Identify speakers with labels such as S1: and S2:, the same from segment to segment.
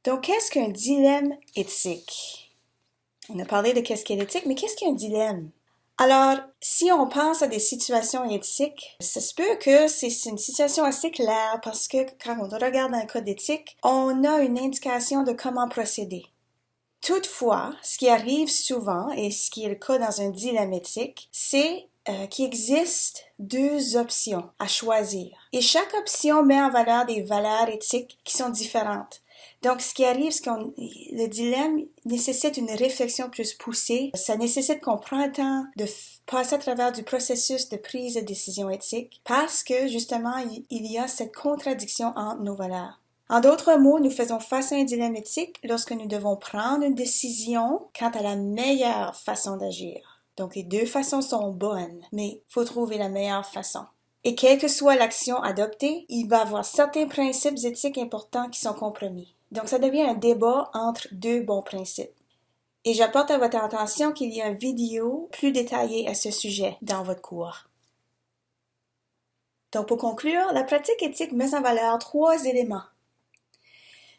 S1: Donc, qu'est-ce qu'un dilemme éthique? On a parlé de qu'est-ce qu'est l'éthique, mais qu'est-ce qu'un dilemme? Alors, si on pense à des situations éthiques, ça se peut que c'est une situation assez claire parce que quand on regarde un code éthique, on a une indication de comment procéder. Toutefois, ce qui arrive souvent, et ce qui est le cas dans un dilemme éthique, c'est qu'il existe deux options à choisir. Et chaque option met en valeur des valeurs éthiques qui sont différentes. Donc, ce qui arrive, c'est que le dilemme nécessite une réflexion plus poussée. Ça nécessite qu'on prenne le temps de passer à travers du processus de prise de décision éthique parce que, justement, il y a cette contradiction entre nos valeurs. En d'autres mots, nous faisons face à un dilemme éthique lorsque nous devons prendre une décision quant à la meilleure façon d'agir. Donc, les deux façons sont bonnes, mais il faut trouver la meilleure façon. Et quelle que soit l'action adoptée, il va y avoir certains principes éthiques importants qui sont compromis. Donc, ça devient un débat entre deux bons principes. Et j'apporte à votre attention qu'il y a une vidéo plus détaillée à ce sujet dans votre cours. Donc, pour conclure, la pratique éthique met en valeur trois éléments.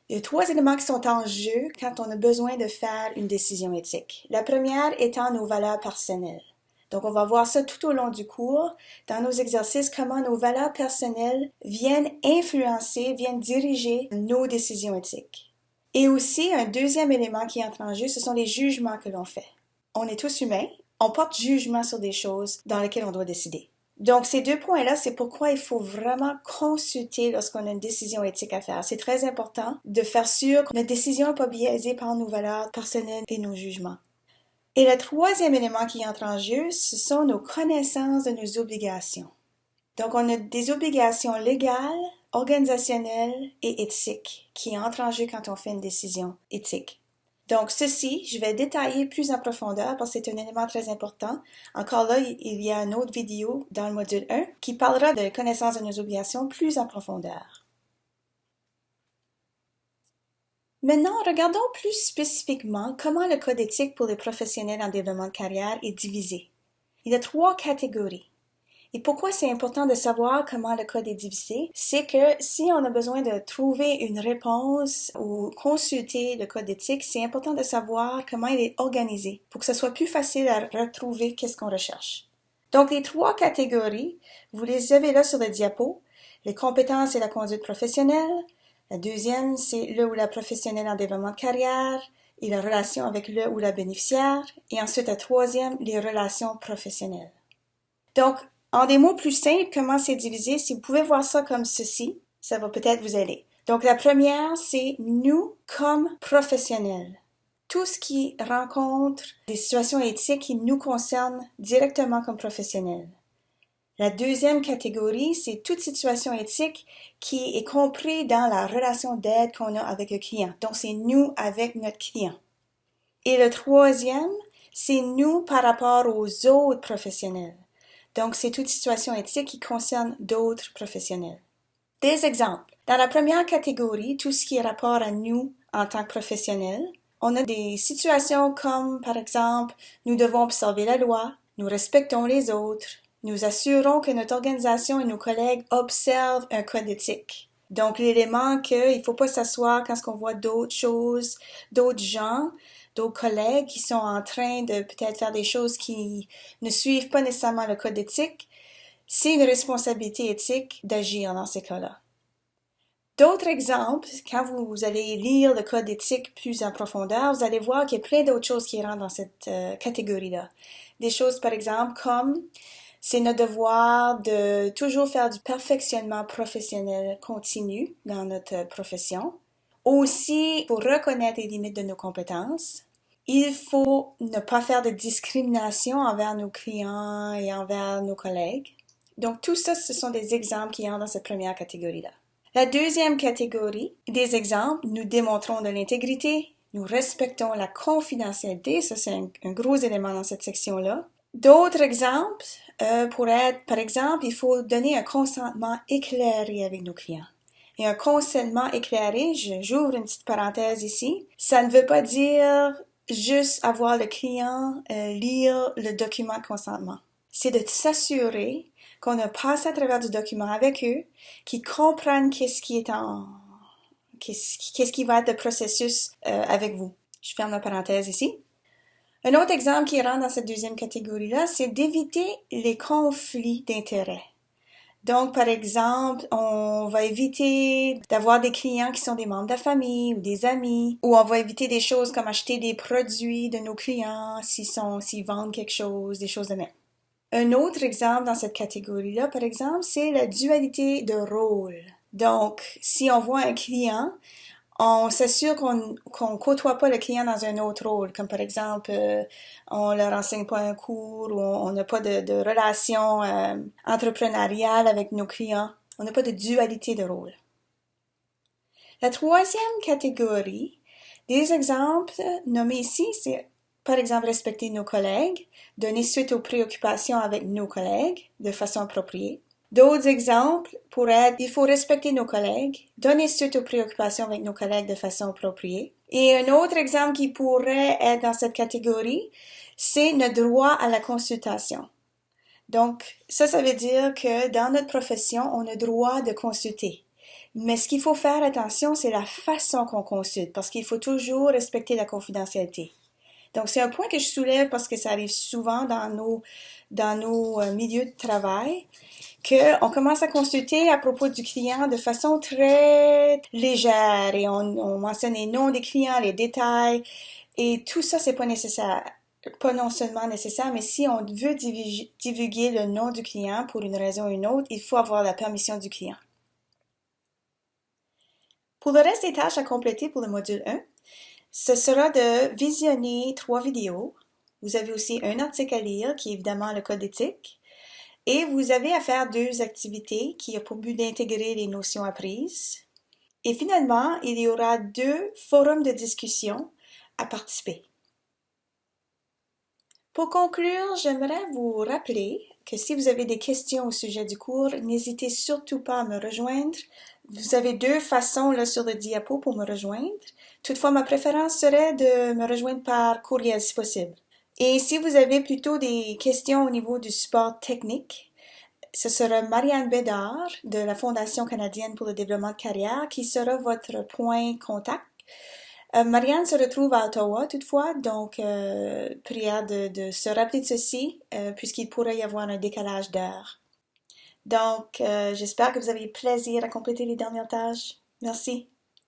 S1: Il y a trois éléments qui sont en jeu quand on a besoin de faire une décision éthique. La première étant nos valeurs personnelles. Donc, on va voir ça tout au long du cours, dans nos exercices, comment nos valeurs personnelles viennent influencer, viennent diriger nos décisions éthiques. Et aussi, un deuxième élément qui entre en jeu, ce sont les jugements que l'on fait. On est tous humains, on porte jugement sur des choses dans lesquelles on doit décider. Donc, ces deux points-là, c'est pourquoi il faut vraiment consulter lorsqu'on a une décision éthique à faire. C'est très important de faire sûr que notre décision n'est pas biaisée par nos valeurs personnelles et nos jugements. Et le troisième élément qui entre en jeu, ce sont nos connaissances de nos obligations. Donc, on a des obligations légales, organisationnelles et éthiques qui entrent en jeu quand on fait une décision éthique. Donc, ceci, je vais détailler plus en profondeur parce que c'est un élément très important. Encore là, il y a une autre vidéo dans le module 1 qui parlera de connaissance de nos obligations plus en profondeur. Maintenant, regardons plus spécifiquement comment le code éthique pour les professionnels en développement de carrière est divisé. Il y a trois catégories. Et pourquoi c'est important de savoir comment le code est divisé? C'est que si on a besoin de trouver une réponse ou consulter le code éthique, c'est important de savoir comment il est organisé pour que ce soit plus facile à retrouver qu'est-ce qu'on recherche. Donc, les trois catégories, vous les avez là sur le diapo. Les compétences et la conduite professionnelle. La deuxième, c'est le ou la professionnelle en développement de carrière et la relation avec le ou la bénéficiaire. Et ensuite, la troisième, les relations professionnelles. Donc, en des mots plus simples, comment c'est divisé, si vous pouvez voir ça comme ceci, ça va peut-être vous aider. Donc, la première, c'est nous comme professionnels. Tout ce qui rencontre des situations éthiques qui nous concernent directement comme professionnels. La deuxième catégorie, c'est toute situation éthique qui est compris dans la relation d'aide qu'on a avec le client. Donc, c'est nous avec notre client. Et le troisième, c'est nous par rapport aux autres professionnels. Donc, c'est toute situation éthique qui concerne d'autres professionnels. Des exemples. Dans la première catégorie, tout ce qui est rapport à nous en tant que professionnels, on a des situations comme, par exemple, nous devons observer la loi, nous respectons les autres, nous assurons que notre organisation et nos collègues observent un code éthique. Donc, l'élément qu'il ne faut pas s'asseoir quand on voit d'autres choses, d'autres gens, d'autres collègues qui sont en train de peut-être faire des choses qui ne suivent pas nécessairement le code éthique, c'est une responsabilité éthique d'agir dans ces cas-là. D'autres exemples, quand vous allez lire le code éthique plus en profondeur, vous allez voir qu'il y a plein d'autres choses qui rentrent dans cette catégorie-là. Des choses, par exemple, comme c'est notre devoir de toujours faire du perfectionnement professionnel continu dans notre profession. Aussi, pour reconnaître les limites de nos compétences, il faut ne pas faire de discrimination envers nos clients et envers nos collègues. Donc, tout ça, ce sont des exemples qui entrent dans cette première catégorie-là. La deuxième catégorie des exemples, nous démontrons de l'intégrité, nous respectons la confidentialité, ça c'est un gros élément dans cette section-là. D'autres exemples pourraient être, par exemple, il faut donner un consentement éclairé avec nos clients. Et un consentement éclairé, j'ouvre une petite parenthèse ici, ça ne veut pas dire juste avoir le client lire le document de consentement. C'est de s'assurer qu'on a passé à travers du document avec eux, qu'ils comprennent qu'est-ce qui est qu'est-ce qui va être le processus avec vous. Je ferme la parenthèse ici. Un autre exemple qui rentre dans cette deuxième catégorie-là, c'est d'éviter les conflits d'intérêts. Donc, par exemple, on va éviter d'avoir des clients qui sont des membres de la famille ou des amis, ou on va éviter des choses comme acheter des produits de nos clients s'ils vendent quelque chose, des choses de même. Un autre exemple dans cette catégorie-là, par exemple, c'est la dualité de rôle. Donc, si on voit un client, on s'assure qu'on côtoie pas le client dans un autre rôle, comme par exemple, on leur enseigne pas un cours ou on n'a pas de relation entrepreneuriale avec nos clients. On n'a pas de dualité de rôle. La troisième catégorie, des exemples nommés ici, c'est par exemple respecter nos collègues, donner suite aux préoccupations avec nos collègues de façon appropriée. D'autres exemples pourraient être, il faut respecter nos collègues, donner suite aux préoccupations avec nos collègues de façon appropriée. Et un autre exemple qui pourrait être dans cette catégorie, c'est notre droit à la consultation. Donc, ça veut dire que dans notre profession, on a droit de consulter. Mais ce qu'il faut faire attention, c'est la façon qu'on consulte, parce qu'il faut toujours respecter la confidentialité. Donc, c'est un point que je soulève parce que ça arrive souvent dans nos milieux de travail, qu'on commence à consulter à propos du client de façon très légère et on mentionne les noms des clients, les détails et tout ça, c'est pas nécessaire. Pas non seulement nécessaire, mais si on veut divulguer le nom du client pour une raison ou une autre, il faut avoir la permission du client. Pour le reste des tâches à compléter pour le module 1, ce sera de visionner 3 vidéos. Vous avez aussi un article à lire qui est évidemment le code éthique. Et vous avez à faire 2 activités qui ont pour but d'intégrer les notions apprises. Et finalement, il y aura 2 forums de discussion à participer. Pour conclure, j'aimerais vous rappeler que si vous avez des questions au sujet du cours, n'hésitez surtout pas à me rejoindre. Vous avez 2 façons là sur le diapo pour me rejoindre. Toutefois, ma préférence serait de me rejoindre par courriel si possible. Et si vous avez plutôt des questions au niveau du support technique, ce sera Marianne Bédard de la Fondation canadienne pour le développement de carrière qui sera votre point contact. Marianne se retrouve à Ottawa toutefois, donc prière de se rappeler de ceci puisqu'il pourrait y avoir un décalage d'heure. Donc, j'espère que vous avez plaisir à compléter les dernières tâches. Merci.